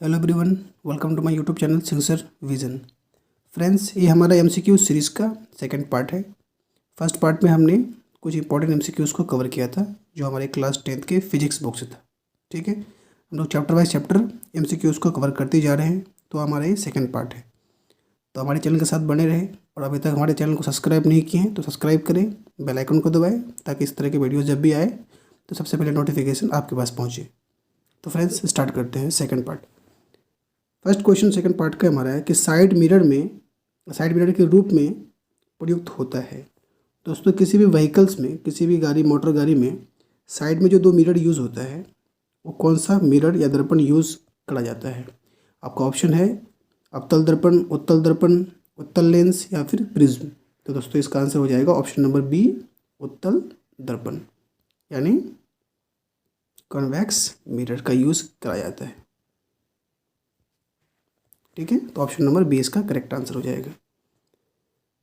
Hello everyone, welcome to my YouTube channel sincere vision. Friends, ये हमारा MCQ series का second part है। First part में हमने कुछ इंपॉर्टेंट एमसीक्यूज़ को कवर किया था जो हमारे क्लास 10th के फिजिक्स बुक से था। ठीक है, हम लोग चैप्टर वाइज चैप्टर एमसीक्यूज़ को कवर करते जा रहे हैं, तो हमारा ये सेकेंड पार्ट है। तो हमारे चैनल के साथ बने रहे और अभी तक हमारे चैनल को सब्सक्राइब नहीं किए हैं तो सब्सक्राइब करें, बेल आइकन को दबाएँ ताकि इस तरह के वीडियो जब भी आए तो सबसे पहले नोटिफिकेशन आपके पास पहुँचे। तो फ्रेंड्स, स्टार्ट करते हैं second part. First question second part का हमारा है कि साइड मिरर के रूप में प्रयुक्त होता है। दोस्तों, किसी भी व्हीकल्स में, किसी भी गाड़ी, मोटर गाड़ी में साइड में जो दो मिरर यूज़ होता है वो कौन सा मिरर या दर्पण यूज़ करा जाता है? आपका ऑप्शन है अवतल दर्पण, उत्तल दर्पण, उत्तल लेंस या फिर प्रिज्म। तो दोस्तों, इसका आंसर हो जाएगा ऑप्शन नंबर बी, उत्तल दर्पण, यानी कॉन्वेक्स मिरर का यूज़ करा जाता है। ठीक है, तो ऑप्शन नंबर बी इसका करेक्ट आंसर हो जाएगा।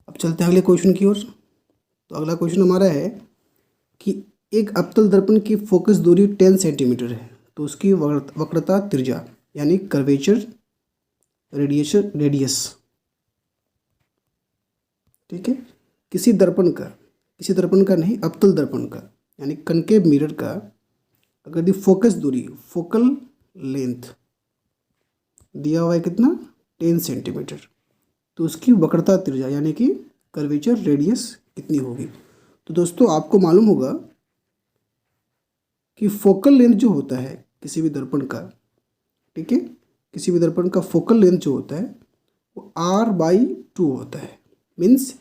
अब चलते हैं अगले क्वेश्चन की ओर। तो अगला क्वेश्चन हमारा है कि एक अवतल दर्पण की फोकस दूरी 10 सेंटीमीटर है, तो उसकी वक्रता त्रिज्या यानी कर्वेचर रेडियस, ठीक है, किसी दर्पण का नहीं, अवतल दर्पण का यानी कनकेव मिरर का अगर दी फोकस दूरी, फोकल लेंथ दिया हुआ है कितना, 10 सेंटीमीटर, तो उसकी वक्रता त्रिज्या यानी कि कर्वेचर रेडियस कितनी होगी? तो दोस्तों, आपको मालूम होगा कि फोकल लेंथ जो होता है किसी भी दर्पण का, ठीक है, किसी भी दर्पण का फोकल लेंथ जो होता है वो R/2 होता है। मीन्स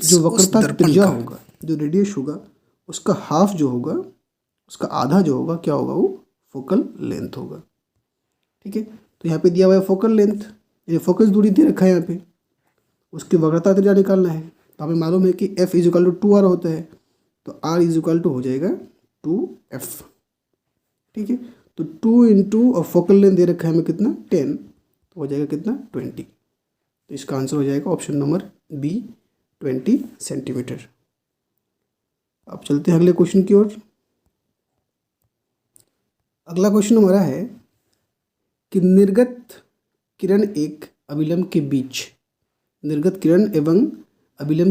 जो वक्रता त्रिज्या होगा, जो रेडियस होगा, उसका हाफ जो होगा, उसका आधा जो होगा, क्या होगा, वो फोकल लेंथ होगा। ठीक है, तो यहाँ पे दिया हुआ है फोकल लेंथ, यानी फोकस दूरी दे रखा है यहाँ पे, उसकी वक्रता त्रिज्या निकालना है। तो हमें मालूम है कि F = 2R होता है, तो R = हो जाएगा 2F। ठीक है, तो 2 इंटू और फोकल लेंथ दे रखा है हमें कितना, 10, तो हो जाएगा कितना, 20। तो इसका आंसर हो जाएगा ऑप्शन नंबर बी, 20 सेंटीमीटर। अब चलते हैं अगले क्वेश्चन की ओर। अगला क्वेश्चन हमारा है कि निर्गत किरण एवं अभिलंब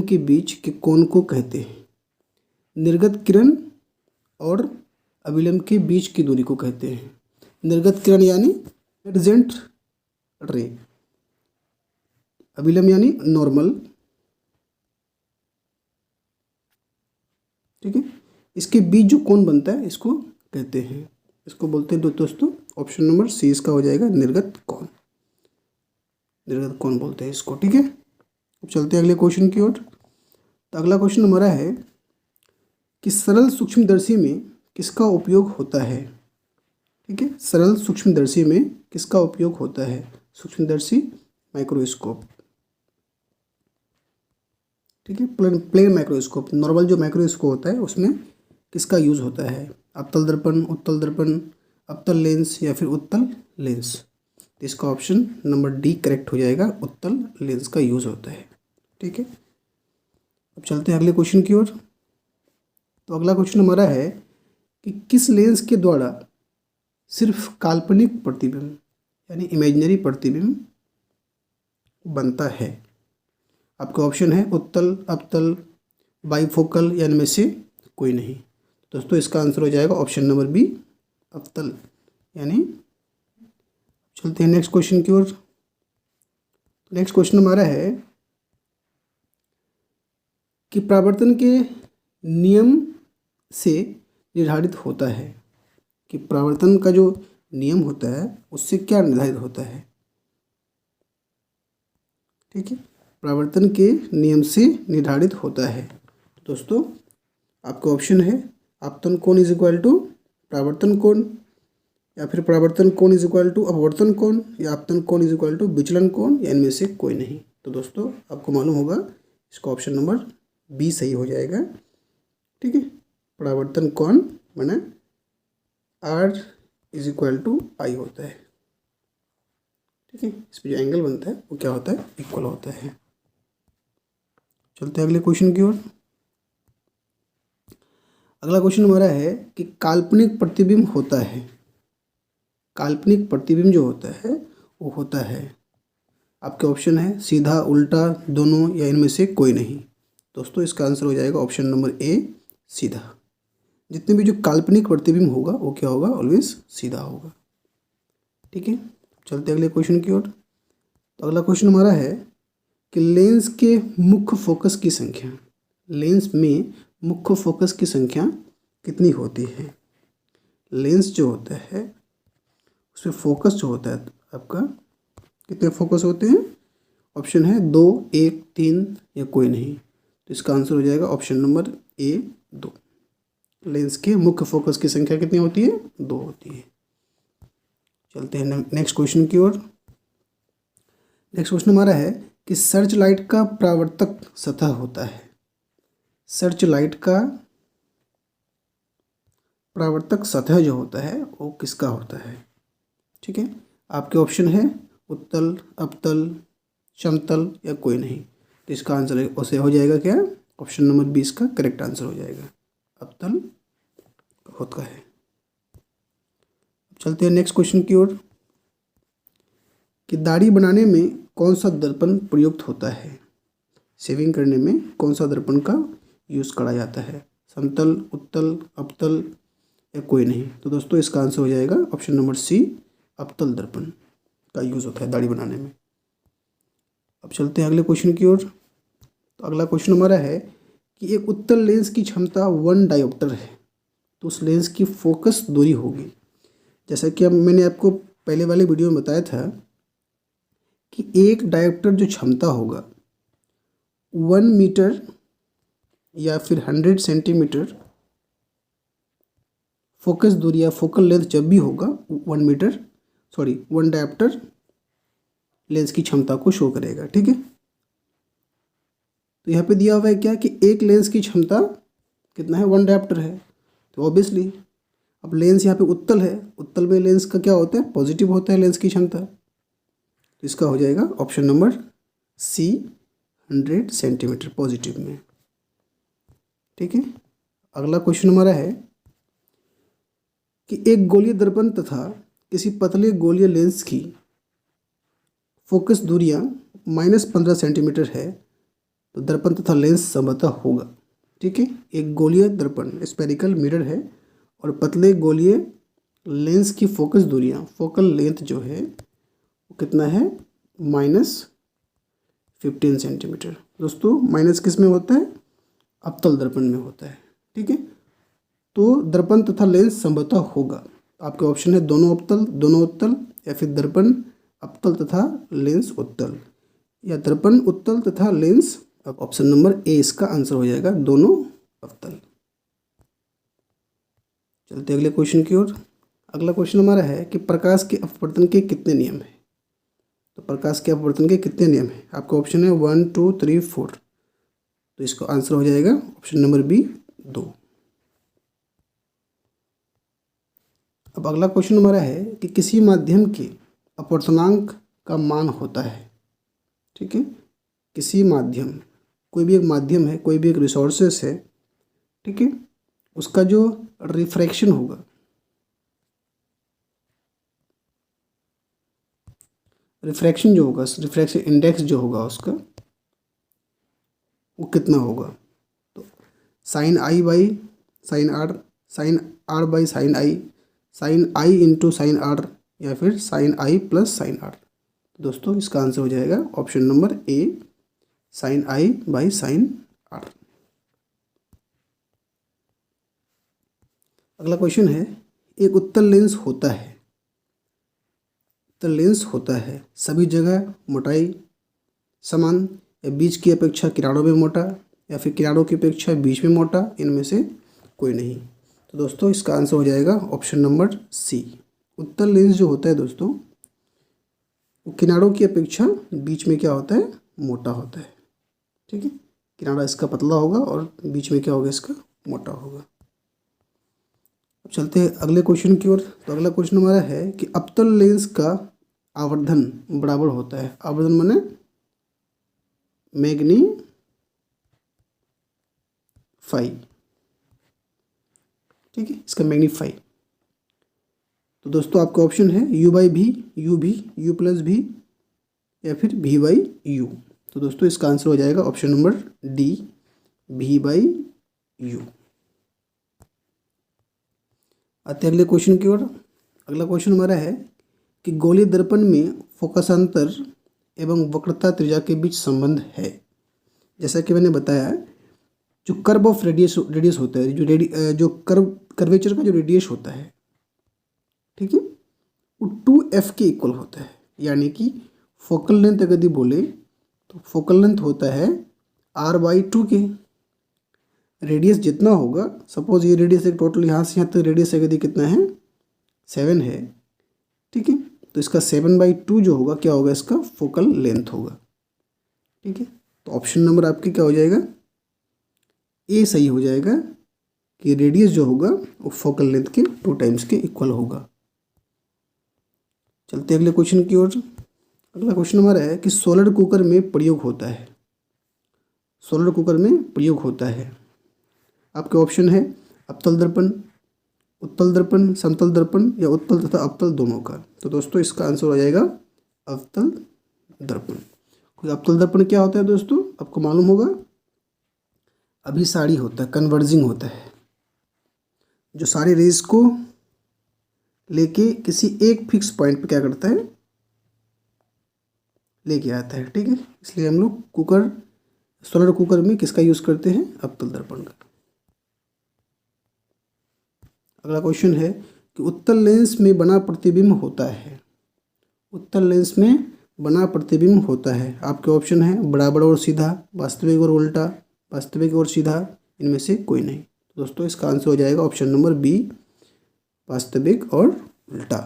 के बीच के कोण को कहते हैं। निर्गत किरण और अभिलंब के बीच की दूरी को कहते हैं। निर्गत किरण यानी एडजेंट रे, अभिलंब यानी नॉर्मल। ठीक है, इसके बीच जो कोण बनता है इसको कहते हैं, इसको बोलते हैं दोस्तों, ऑप्शन नंबर सी इसका हो जाएगा निर्गत कोण, निर्गत कोण बोलते हैं इसको। ठीक है, अब चलते हैं अगले क्वेश्चन की ओर। तो अगला क्वेश्चन हमारा है कि सरल सूक्ष्मदर्शी में किसका उपयोग होता है? ठीक है, सरल सूक्ष्मदर्शी में किसका उपयोग होता है? सूक्ष्मदर्शी माइक्रोस्कोप, ठीक है, प्लेन माइक्रोस्कोप, नॉर्मल जो माइक्रोस्कोप होता है उसमें किसका यूज़ होता है? अवतल दर्पण, उत्तल दर्पण, अवतल लेंस या फिर उत्तल लेंस। तो इसका ऑप्शन नंबर डी करेक्ट हो जाएगा, उत्तल लेंस का यूज़ होता है। ठीक है, अब चलते हैं अगले क्वेश्चन की ओर। तो अगला क्वेश्चन हमारा है कि किस लेंस के द्वारा सिर्फ काल्पनिक प्रतिबिंब यानी इमेजिनरी प्रतिबिंब बनता है? आपका ऑप्शन है उत्तल, अवतल, बाइफोकल या इनमें से कोई नहीं। दोस्तों, इसका आंसर हो जाएगा ऑप्शन नंबर बी, अवतल, यानी। चलते हैं नेक्स्ट क्वेश्चन की ओर। नेक्स्ट क्वेश्चन हमारा है कि परावर्तन के नियम से निर्धारित होता है, कि परावर्तन का जो नियम होता है उससे क्या निर्धारित होता है? ठीक है, परावर्तन के नियम से निर्धारित होता है। दोस्तों, आपका ऑप्शन है आपतन कोण इज इक्वल टू परावर्तन कोण, या फिर परावर्तन कोण इज इक्वल टू अपवर्तन कोण, या आपतन कोण इज इक्वल टू विचलन कोण, या इनमें से कोई नहीं। तो दोस्तों, आपको मालूम होगा इसका ऑप्शन नंबर बी सही हो जाएगा। ठीक है, परावर्तन कोण माने R = I होता है। ठीक है, इस पर जो एंगल बनता है वो क्या होता है, इक्वल होता है। चलते हैं अगले क्वेश्चन की ओर। अगला क्वेश्चन हमारा है कि काल्पनिक प्रतिबिंब होता है, काल्पनिक प्रतिबिंब जो होता है वो होता है, आपके ऑप्शन है सीधा, उल्टा, दोनों या इनमें से कोई नहीं। दोस्तों इसका आंसर हो जाएगा ऑप्शन नंबर ए, सीधा। जितने भी जो काल्पनिक प्रतिबिंब होगा वो क्या होगा, ऑलवेज सीधा होगा। ठीक है, चलते अगले क्वेश्चन की ओर। तो अगला क्वेश्चन हमारा है कि लेंस के मुख्य फोकस की संख्या, लेंस में मुख्य फोकस की संख्या कितनी होती है। लेंस जो होता है उसमें फोकस जो होता है आपका, कितने फोकस होते हैं, ऑप्शन है 2, 1, 3 या कोई नहीं। तो इसका आंसर हो जाएगा ऑप्शन नंबर ए, 2। लेंस के मुख्य फोकस की संख्या कितनी होती है, 2 होती है। चलते हैं नेक्स्ट क्वेश्चन की ओर। नेक्स्ट क्वेश्चन हमारा है कि सर्च लाइट का परावर्तक सतह होता है, सर्च लाइट का परावर्तक सतह जो होता है वो किसका होता है। ठीक है, आपके ऑप्शन है उत्तल, अपतल, समतल या कोई नहीं। तो इसका आंसर उसे हो जाएगा क्या, ऑप्शन नंबर 20 का करेक्ट आंसर हो जाएगा, अपतल होता है। चलते हैं नेक्स्ट क्वेश्चन की ओर कि दाढ़ी बनाने में कौन सा दर्पण प्रयुक्त होता है, शेविंग करने में कौन सा दर्पण का यूज़ करा जाता है, समतल, उत्तल, अपतल या कोई नहीं। तो दोस्तों इसका आंसर हो जाएगा ऑप्शन नंबर सी, अपतल दर्पण का यूज़ होता है दाढ़ी बनाने में। अब चलते हैं अगले क्वेश्चन की ओर। तो अगला क्वेश्चन हमारा है कि एक उत्तल लेंस की क्षमता 1 डायोप्टर है, तो उस लेंस की फोकस दूरी होगी, जैसा कि अब मैंने आपको पहले वाले वीडियो में बताया था कि एक डायोप्टर जो क्षमता होगा 1 मीटर या फिर 100 सेंटीमीटर फोकस दूरी या फोकल लेंथ जब भी होगा 1 डायोप्टर लेंस की क्षमता को शो करेगा। ठीक है, तो यहाँ पे दिया हुआ है क्या कि एक लेंस की क्षमता कितना है, 1 डायोप्टर है। तो ऑब्वियसली अब लेंस यहाँ पे उत्तल है, उत्तल में लेंस का क्या होता है, पॉजिटिव होता है लेंस की क्षमता। तो इसका हो जाएगा option number C, 100 centimeter positive में। ठीक है, अगला क्वेश्चन हमारा है कि एक गोलीय दर्पण तथा किसी पतले गोलीय लेंस की फोकस दूरियां -15 सेंटीमीटर है, तो दर्पण तथा लेंस समतल होगा। ठीक है, एक गोलीय दर्पण स्फेरिकल मिरर है और पतले गोलीय लेंस की फोकस दूरियां, फोकल लेंथ जो है वो कितना है, -15 सेंटीमीटर। दोस्तों माइनस किस में होता है, अपतल दर्पण में होता है। ठीक है, तो दर्पण तथा लेंस समतल होगा। आपके ऑप्शन है दोनों अपतल, दोनों उत्तल, या फिर दर्पण अपतल तथा लेंस उत्तल, या दर्पण उत्तल तथा लेंस। अब ऑप्शन नंबर ए इसका आंसर हो जाएगा, दोनों अपतल। चलते अगले क्वेश्चन की ओर। अगला क्वेश्चन हमारा है कि प्रकाश के अपवर्तन के कितने नियम हैं। तो प्रकाश के अपवर्तन के कितने नियम हैं, आपका ऑप्शन है 1, 2, 3, 4। तो इसका आंसर हो जाएगा ऑप्शन नंबर बी, 2। अब अगला क्वेश्चन हमारा है कि किसी माध्यम के अपवर्तनांक का मान होता है। ठीक है, किसी माध्यम, कोई भी एक माध्यम है, कोई भी एक रिसोर्सेस है, ठीक है, उसका जो रिफ्रैक्शन होगा, रिफ्रैक्शन जो होगा, रिफ्रैक्शन इंडेक्स जो होगा उसका वो कितना होगा। तो sine I by sine R, sine R by sine I into sine R, या फिर sine I plus sine R. तो दोस्तों इसका आंसर हो जाएगा option number A, sine I by sine R. अगला क्वेश्चन है, एक उत्तल लेंस होता है, उत्तल लेंस होता है सभी जगह मोटाई समान, या बीच की अपेक्षा किनारों में मोटा, या फिर किनारों की अपेक्षा बीच में मोटा, इनमें से कोई नहीं। तो दोस्तों इसका आंसर हो जाएगा ऑप्शन नंबर सी। उत्तल लेंस जो होता है दोस्तों वो किनारों की अपेक्षा बीच में क्या होता है, मोटा होता है। ठीक है, किनारा इसका पतला होगा और बीच में क्या होगा, इसका मोटा होगा। अब चलते हैं अगले क्वेश्चन की ओर। तो अगला क्वेश्चन हमारा है कि अपतल लेंस का आवर्धन बराबर होता है, आवर्धन माने मैग्नीफाई। ठीक है, इसका मैग्नीफाई तो दोस्तों आपका ऑप्शन है यू बाई भी, यू भी, यू प्लस भी या फिर भी बाई यू। तो दोस्तों इसका आंसर हो जाएगा ऑप्शन नंबर डी, भी बाई यू। आते अगले क्वेश्चन की ओर। अगला क्वेश्चन हमारा है कि गोलीय दर्पण में फोकसांतर एवं वक्रता त्रिज्या के बीच संबंध है। जैसा कि मैंने बताया, जो कर्व ऑफ रेडियस होता है, जो कर्वेचर का जो रेडियस होता है, ठीक है, वो 2f के इक्वल होता है। यानी कि फोकल लेंथ अगर यदि बोले तो फोकल लेंथ होता है r/2 के। रेडियस जितना होगा, सपोज ये रेडियस एक टोटल यहाँ से यहाँ तक रेडियस अगर कितना है 7 है, ठीक है, तो इसका 7/2 जो होगा क्या होगा, इसका फोकल लेंथ होगा। ठीक है, तो ऑप्शन नंबर आपके क्या हो जाएगा, ए सही हो जाएगा कि रेडियस जो होगा वो फोकल लेंथ के 2 टाइम्स के इक्वल होगा। चलते अगले क्वेश्चन की ओर। अगला क्वेश्चन हमारा है कि सोलर कुकर में प्रयोग होता है। सोलर कुकर में प्रयोग होता है, आपके ऑप्शन है अवतल दर्पण, उत्तल दर्पण, समतल दर्पण या उत्तल तथा अवतल दोनों का। तो दोस्तों इसका आंसर हो जाएगा अवतल दर्पण। अवतल दर्पण क्या होता है दोस्तों, आपको मालूम होगा, अभिसारी होता है, कन्वर्जिंग होता है, जो सारी रेज को लेके किसी एक फिक्स पॉइंट पे क्या करता है, लेके आता है। ठीक है, इसलिए हम लोग कुकर, सोलर कुकर में किसका यूज़ करते हैं, अवतल दर्पण का। अगला क्वेश्चन है कि उत्तल लेंस में बना प्रतिबिंब होता है। उत्तल लेंस में बना प्रतिबिंब होता है, आपके ऑप्शन है बराबर और सीधा, वास्तविक और उल्टा, वास्तविक और सीधा, इनमें से कोई नहीं। तो दोस्तों इसका आंसर हो जाएगा ऑप्शन नंबर बी, वास्तविक और उल्टा।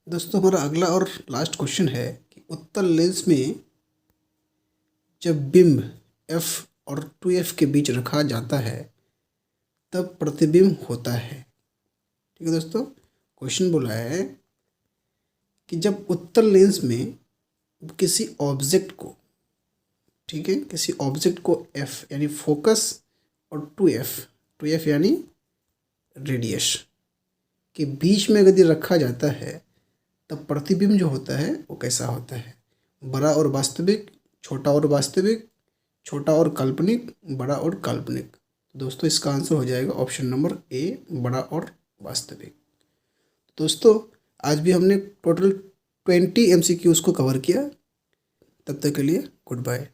दोस्तों हमारा अगला और लास्ट क्वेश्चन है कि उत्तल लेंस में जब बिंब f और 2f के बीच रखा जाता है तब प्रतिबिंब होता है। ठीक है दोस्तों, क्वेश्चन बोला है कि जब उत्तल लेंस में किसी ऑब्जेक्ट को, ठीक है, किसी ऑब्जेक्ट को f यानी फोकस और 2f यानी रेडियस के बीच में यदि रखा जाता है तब प्रतिबिंब जो होता है वो कैसा होता है, बड़ा और वास्तविक, छोटा और वास्तविक, छोटा और काल्पनिक, बड़ा और काल्पनिक। दोस्तों इसका आंसर हो जाएगा ऑप्शन नंबर ए, बड़ा और वास्तविक। दोस्तों आज भी हमने टोटल 20 MCQs को कवर किया। तब तक के लिए गुड बाय।